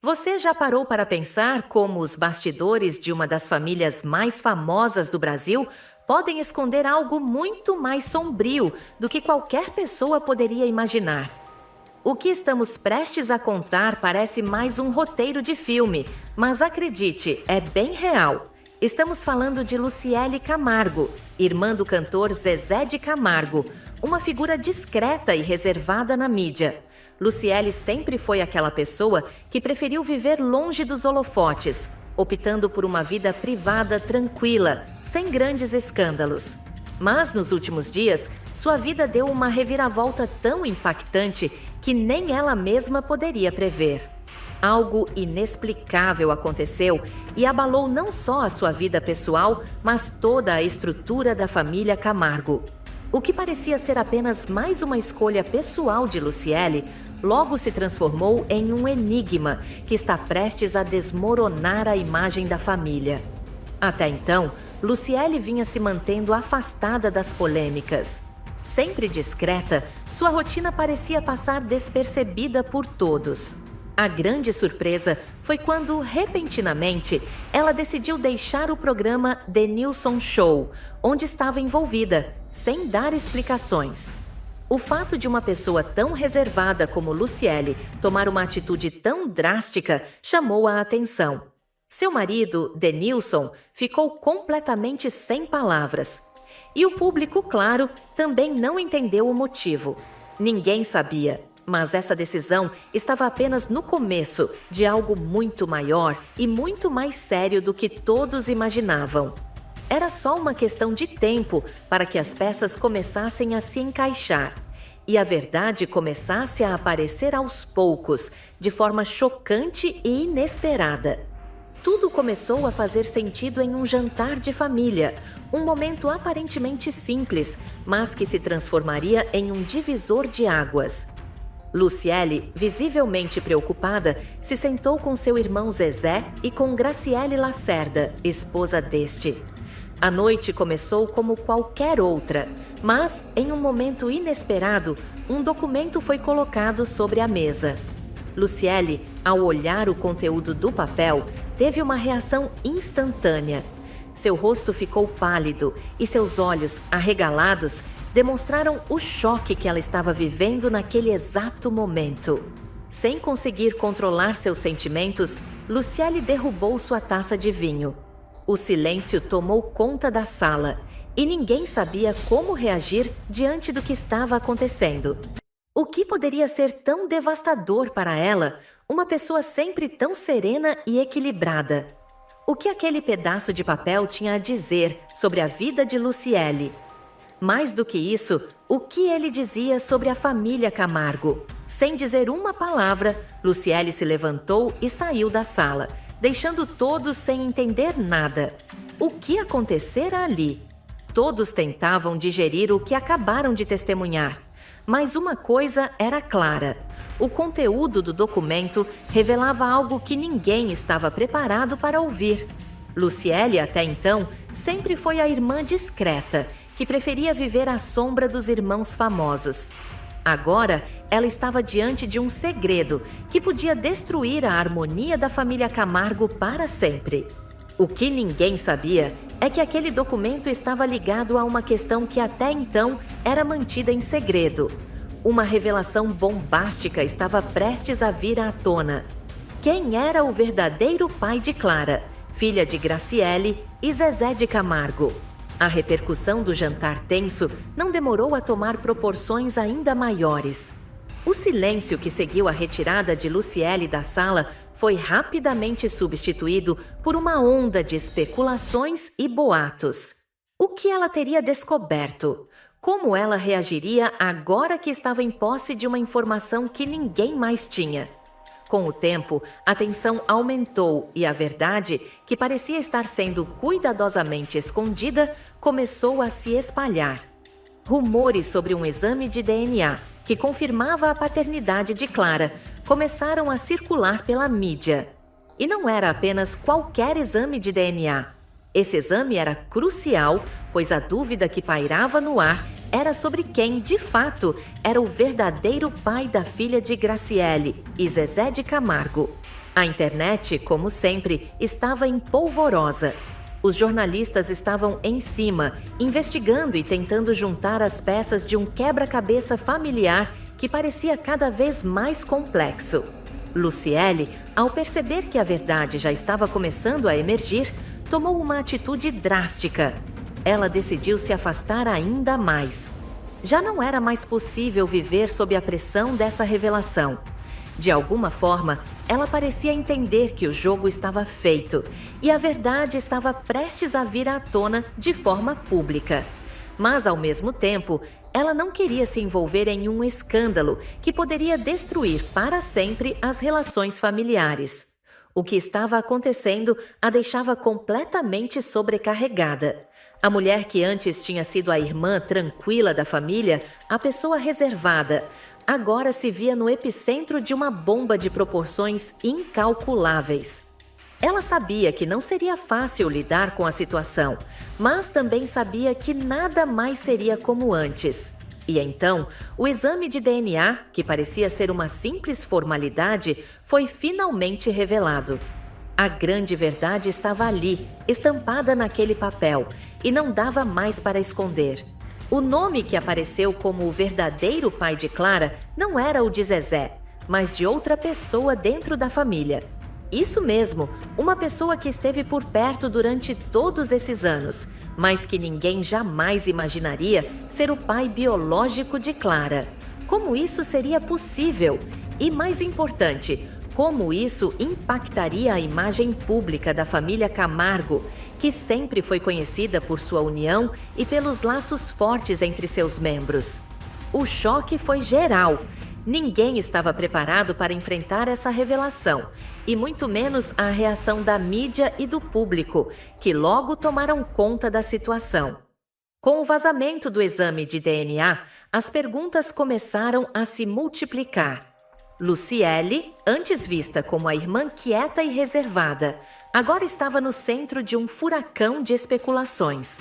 Você já parou para pensar como os bastidores de uma das famílias mais famosas do Brasil podem esconder algo muito mais sombrio do que qualquer pessoa poderia imaginar? O que estamos prestes a contar parece mais um roteiro de filme, mas acredite, é bem real. Estamos falando de Luciele Camargo, irmã do cantor Zezé de Camargo, uma figura discreta e reservada na mídia. Luciele sempre foi aquela pessoa que preferiu viver longe dos holofotes, optando por uma vida privada tranquila, sem grandes escândalos. Mas nos últimos dias, sua vida deu uma reviravolta tão impactante que nem ela mesma poderia prever. Algo inexplicável aconteceu e abalou não só a sua vida pessoal, mas toda a estrutura da família Camargo. O que parecia ser apenas mais uma escolha pessoal de Luciele, logo se transformou em um enigma que está prestes a desmoronar a imagem da família. Até então, Luciele vinha se mantendo afastada das polêmicas. Sempre discreta, sua rotina parecia passar despercebida por todos. A grande surpresa foi quando, repentinamente, ela decidiu deixar o programa The Nilson Show, onde estava envolvida, sem dar explicações. O fato de uma pessoa tão reservada como Luciele tomar uma atitude tão drástica chamou a atenção. Seu marido, Denilson, ficou completamente sem palavras. E o público, claro, também não entendeu o motivo. Ninguém sabia. Mas essa decisão estava apenas no começo de algo muito maior e muito mais sério do que todos imaginavam. Era só uma questão de tempo para que as peças começassem a se encaixar e a verdade começasse a aparecer aos poucos, de forma chocante e inesperada. Tudo começou a fazer sentido em um jantar de família, um momento aparentemente simples, mas que se transformaria em um divisor de águas. Luciele, visivelmente preocupada, se sentou com seu irmão Zezé e com Graciele Lacerda, esposa deste. A noite começou como qualquer outra, mas, em um momento inesperado, um documento foi colocado sobre a mesa. Luciele, ao olhar o conteúdo do papel, teve uma reação instantânea. Seu rosto ficou pálido e seus olhos, arregalados, demonstraram o choque que ela estava vivendo naquele exato momento. Sem conseguir controlar seus sentimentos, Luciele derrubou sua taça de vinho. O silêncio tomou conta da sala e ninguém sabia como reagir diante do que estava acontecendo. O que poderia ser tão devastador para ela, uma pessoa sempre tão serena e equilibrada? O que aquele pedaço de papel tinha a dizer sobre a vida de Luciele? Mais do que isso, o que ele dizia sobre a família Camargo? Sem dizer uma palavra, Luciele se levantou e saiu da sala, deixando todos sem entender nada. O que acontecera ali? Todos tentavam digerir o que acabaram de testemunhar. Mas uma coisa era clara: o conteúdo do documento revelava algo que ninguém estava preparado para ouvir. Luciele, até então, sempre foi a irmã discreta, que preferia viver à sombra dos irmãos famosos. Agora, ela estava diante de um segredo que podia destruir a harmonia da família Camargo para sempre. O que ninguém sabia é que aquele documento estava ligado a uma questão que até então era mantida em segredo. Uma revelação bombástica estava prestes a vir à tona. Quem era o verdadeiro pai de Clara, filha de Graciele e Zezé de Camargo? A repercussão do jantar tenso não demorou a tomar proporções ainda maiores. O silêncio que seguiu a retirada de Luciele da sala foi rapidamente substituído por uma onda de especulações e boatos. O que ela teria descoberto? Como ela reagiria agora que estava em posse de uma informação que ninguém mais tinha? Com o tempo, a tensão aumentou e a verdade, que parecia estar sendo cuidadosamente escondida, começou a se espalhar. Rumores sobre um exame de DNA, que confirmava a paternidade de Clara, começaram a circular pela mídia. E não era apenas qualquer exame de DNA. Esse exame era crucial, pois a dúvida que pairava no ar era sobre quem, de fato, era o verdadeiro pai da filha de Graciele e Zezé de Camargo. A internet, como sempre, estava em polvorosa. Os jornalistas estavam em cima, investigando e tentando juntar as peças de um quebra-cabeça familiar que parecia cada vez mais complexo. Luciele, ao perceber que a verdade já estava começando a emergir, tomou uma atitude drástica. Ela decidiu se afastar ainda mais. Já não era mais possível viver sob a pressão dessa revelação. De alguma forma, ela parecia entender que o jogo estava feito e a verdade estava prestes a vir à tona de forma pública. Mas, ao mesmo tempo, ela não queria se envolver em um escândalo que poderia destruir para sempre as relações familiares. O que estava acontecendo a deixava completamente sobrecarregada. A mulher que antes tinha sido a irmã tranquila da família, a pessoa reservada, agora se via no epicentro de uma bomba de proporções incalculáveis. Ela sabia que não seria fácil lidar com a situação, mas também sabia que nada mais seria como antes. E então, o exame de DNA, que parecia ser uma simples formalidade, foi finalmente revelado. A grande verdade estava ali, estampada naquele papel, e não dava mais para esconder. O nome que apareceu como o verdadeiro pai de Clara não era o de Zezé, mas de outra pessoa dentro da família. Isso mesmo, uma pessoa que esteve por perto durante todos esses anos, mas que ninguém jamais imaginaria ser o pai biológico de Clara. Como isso seria possível? E mais importante, como isso impactaria a imagem pública da família Camargo, que sempre foi conhecida por sua união e pelos laços fortes entre seus membros. O choque foi geral. Ninguém estava preparado para enfrentar essa revelação, e muito menos a reação da mídia e do público, que logo tomaram conta da situação. Com o vazamento do exame de DNA, as perguntas começaram a se multiplicar. Luciele, antes vista como a irmã quieta e reservada, agora estava no centro de um furacão de especulações.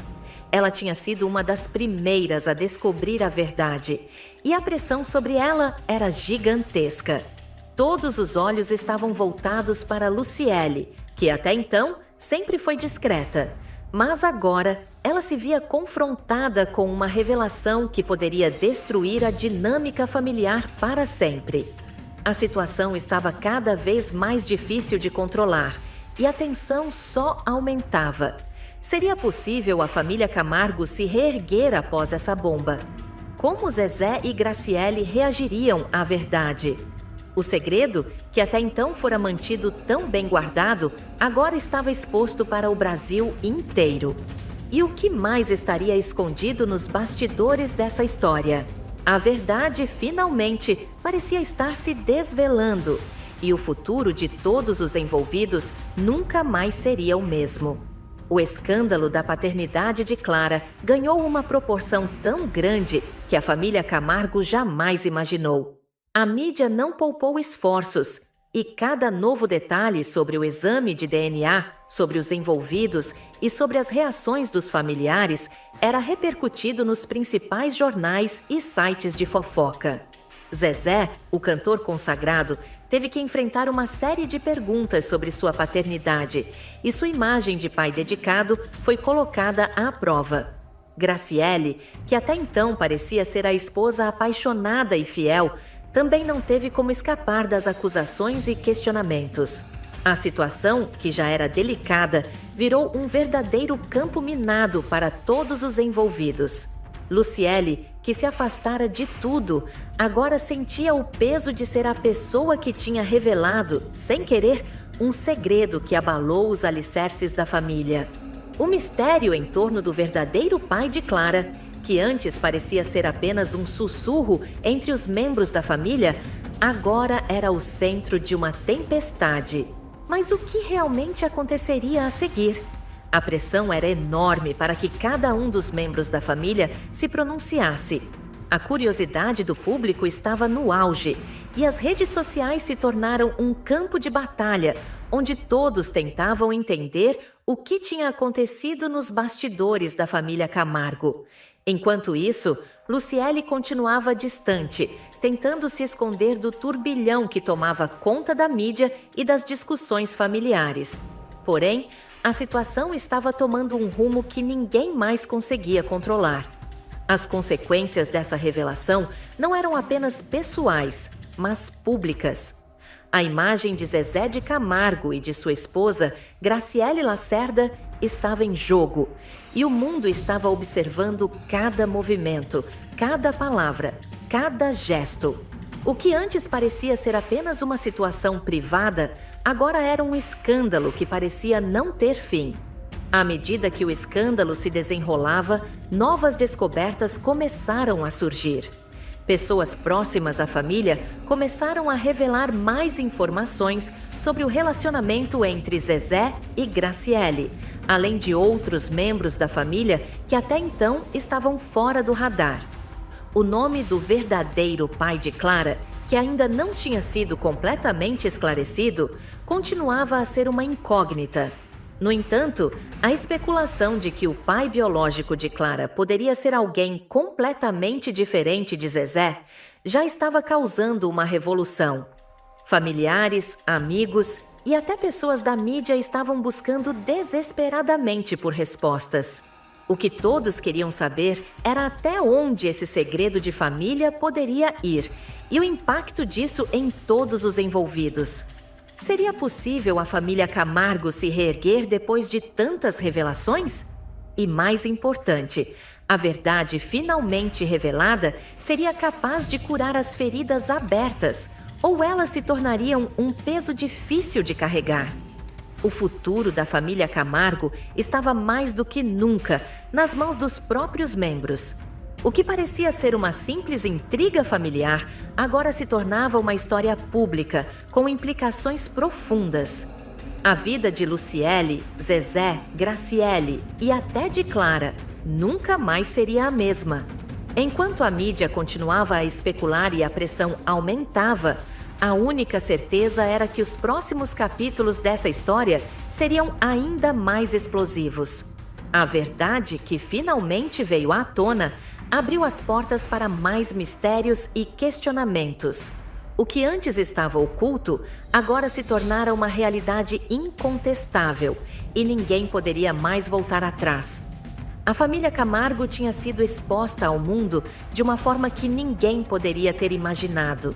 Ela tinha sido uma das primeiras a descobrir a verdade, e a pressão sobre ela era gigantesca. Todos os olhos estavam voltados para Luciele, que até então sempre foi discreta, mas agora ela se via confrontada com uma revelação que poderia destruir a dinâmica familiar para sempre. A situação estava cada vez mais difícil de controlar e a tensão só aumentava. Seria possível a família Camargo se reerguer após essa bomba? Como Zezé e Graciele reagiriam à verdade? O segredo, que até então fora mantido tão bem guardado, agora estava exposto para o Brasil inteiro. E o que mais estaria escondido nos bastidores dessa história? A verdade, finalmente, parecia estar se desvelando, e o futuro de todos os envolvidos nunca mais seria o mesmo. O escândalo da paternidade de Clara ganhou uma proporção tão grande que a família Camargo jamais imaginou. A mídia não poupou esforços, e cada novo detalhe sobre o exame de DNA, sobre os envolvidos e sobre as reações dos familiares era repercutido nos principais jornais e sites de fofoca. Zezé, o cantor consagrado, teve que enfrentar uma série de perguntas sobre sua paternidade, e sua imagem de pai dedicado foi colocada à prova. Graciele, que até então parecia ser a esposa apaixonada e fiel, também não teve como escapar das acusações e questionamentos. A situação, que já era delicada, virou um verdadeiro campo minado para todos os envolvidos. Luciele, que se afastara de tudo, agora sentia o peso de ser a pessoa que tinha revelado, sem querer, um segredo que abalou os alicerces da família. O mistério em torno do verdadeiro pai de Clara, que antes parecia ser apenas um sussurro entre os membros da família, agora era o centro de uma tempestade. Mas o que realmente aconteceria a seguir? A pressão era enorme para que cada um dos membros da família se pronunciasse. A curiosidade do público estava no auge, e as redes sociais se tornaram um campo de batalha, onde todos tentavam entender o que tinha acontecido nos bastidores da família Camargo. Enquanto isso, Luciele continuava distante, tentando se esconder do turbilhão que tomava conta da mídia e das discussões familiares. Porém, a situação estava tomando um rumo que ninguém mais conseguia controlar. As consequências dessa revelação não eram apenas pessoais, mas públicas. A imagem de Zezé de Camargo e de sua esposa, Graciele Lacerda, estava em jogo, e o mundo estava observando cada movimento, cada palavra, cada gesto. O que antes parecia ser apenas uma situação privada, agora era um escândalo que parecia não ter fim. À medida que o escândalo se desenrolava, novas descobertas começaram a surgir. Pessoas próximas à família começaram a revelar mais informações sobre o relacionamento entre Zezé e Graciele, além de outros membros da família que até então estavam fora do radar. O nome do verdadeiro pai de Clara, que ainda não tinha sido completamente esclarecido, continuava a ser uma incógnita. No entanto, a especulação de que o pai biológico de Clara poderia ser alguém completamente diferente de Zezé já estava causando uma revolução. Familiares, amigos e até pessoas da mídia estavam buscando desesperadamente por respostas. O que todos queriam saber era até onde esse segredo de família poderia ir e o impacto disso em todos os envolvidos. Seria possível a família Camargo se reerguer depois de tantas revelações? E mais importante, a verdade finalmente revelada seria capaz de curar as feridas abertas, ou elas se tornariam um peso difícil de carregar. O futuro da família Camargo estava mais do que nunca nas mãos dos próprios membros. O que parecia ser uma simples intriga familiar agora se tornava uma história pública com implicações profundas. A vida de Luciele, Zezé, Graciele e até de Clara nunca mais seria a mesma. Enquanto a mídia continuava a especular e a pressão aumentava, a única certeza era que os próximos capítulos dessa história seriam ainda mais explosivos. A verdade que finalmente veio à tona abriu as portas para mais mistérios e questionamentos. O que antes estava oculto, agora se tornara uma realidade incontestável e ninguém poderia mais voltar atrás. A família Camargo tinha sido exposta ao mundo de uma forma que ninguém poderia ter imaginado.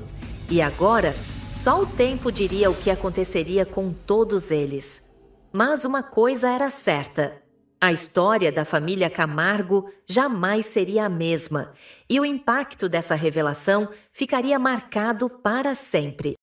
E agora, só o tempo diria o que aconteceria com todos eles. Mas uma coisa era certa: a história da família Camargo jamais seria a mesma, e o impacto dessa revelação ficaria marcado para sempre.